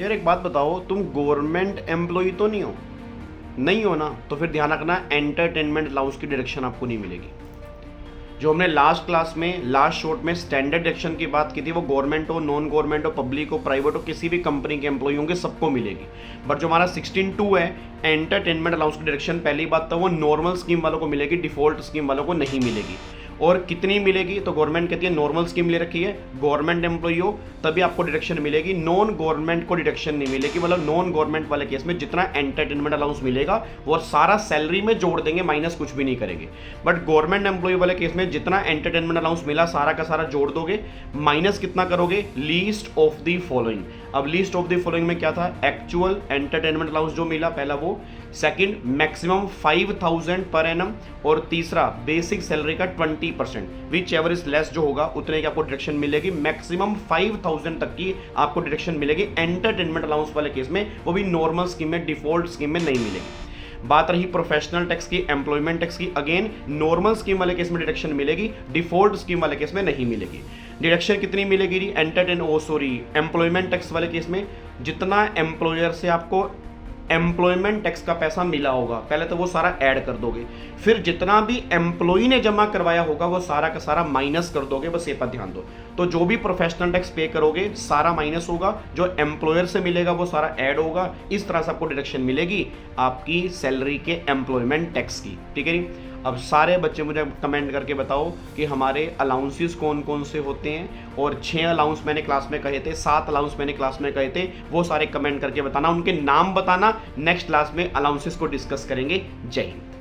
यार एक बात बताओ, तुम गवर्नमेंट एम्प्लॉय तो नहीं हो? नहीं हो ना, तो फिर ध्यान रखना एंटरटेनमेंट अलाउंस की डायरेक्शन आपको नहीं मिलेगी। जो हमने लास्ट क्लास में लास्ट शॉर्ट में स्टैंडर्ड डिडक्शन की बात की थी, वो गवर्नमेंट हो, नॉन गवर्नमेंट हो, पब्लिक हो, प्राइवेट हो, किसी भी कंपनी के एम्प्लॉय होंगे सबको मिलेगी। बट जो हमारा 16.2 है एंटरटेनमेंट अलाउंस की डायरेक्शन, पहली बात तो वो नॉर्मल स्कीम वालों को मिलेगी, डिफॉल्ट स्कीम वालों को नहीं मिलेगी। और कितनी मिलेगी? तो गवर्नमेंट कहती है नॉर्मल स्कीम ले रखी है, गवर्नमेंट एम्प्लॉय हो तभी आपको डिडक्शन मिलेगी, नॉन गवर्नमेंट को डिडक्शन नहीं मिलेगी। मतलब नॉन गवर्नमेंट वाले केस में जितना एंटरटेनमेंट अलाउंस मिलेगा वो सारा सैलरी में जोड़ देंगे, माइनस कुछ भी नहीं करेंगे। बट गवर्नमेंट एम्प्लॉय वाले केस में जितना एंटरटेनमेंट अलाउंस मिला सारा का सारा जोड़ दोगे, माइनस कितना करोगे? Least of the following. अब लीस्ट ऑफ द फॉलोइंग में क्या था? एक्चुअल एंटरटेनमेंट अलाउंस जो मिला पहला वो, सेकंड मैक्सिमम 5000 पर एनम, और तीसरा बेसिक सैलरी का 20%, विच एवर इज लेस जो होगा उतने की आपको डिडक्शन मिलेगी। मैक्सिमम 5000 तक की आपको डिडक्शन मिलेगी एंटरटेनमेंट अलाउंस वाले केस में, वो भी नॉर्मल स्कीम में, डिफॉल्ट स्कीम में नहीं मिलेगी। बात रही प्रोफेशनल टैक्स की, एम्प्लॉयमेंट टैक्स की, अगेन नॉर्मल स्कीम वाले केस में डिडक्शन मिलेगी, डिफॉल्ट स्कीम वाले केस में नहीं मिलेगी। डिडक्शन कितनी मिलेगी? एम्प्लॉयमेंट टैक्स वाले केस में जितना एम्प्लॉयर से आपको एम्प्लॉयमेंट टैक्स का पैसा मिला होगा पहले तो वो सारा ऐड कर दोगे, फिर जितना भी एम्प्लॉई ने जमा करवाया होगा वो सारा का सारा माइनस कर दोगे। बस ये पर ध्यान दो। तो जो भी प्रोफेशनल टैक्स पे करोगे सारा माइनस होगा, जो एम्प्लॉयर से मिलेगा वो सारा ऐड होगा। इस तरह से आपको डिडक्शन मिलेगी आपकी सैलरी के एम्प्लॉयमेंट टैक्स की। ठीक है। अब सारे बच्चे मुझे कमेंट करके बताओ कि हमारे अलाउंसेस कौन कौन से होते हैं, और 6 अलाउंस मैंने क्लास में कहे थे, 7 अलाउंस मैंने क्लास में कहे थे, वो सारे कमेंट करके बताना, उनके नाम बताना। नेक्स्ट क्लास में अलाउंसेस को डिस्कस करेंगे। जय हिंद।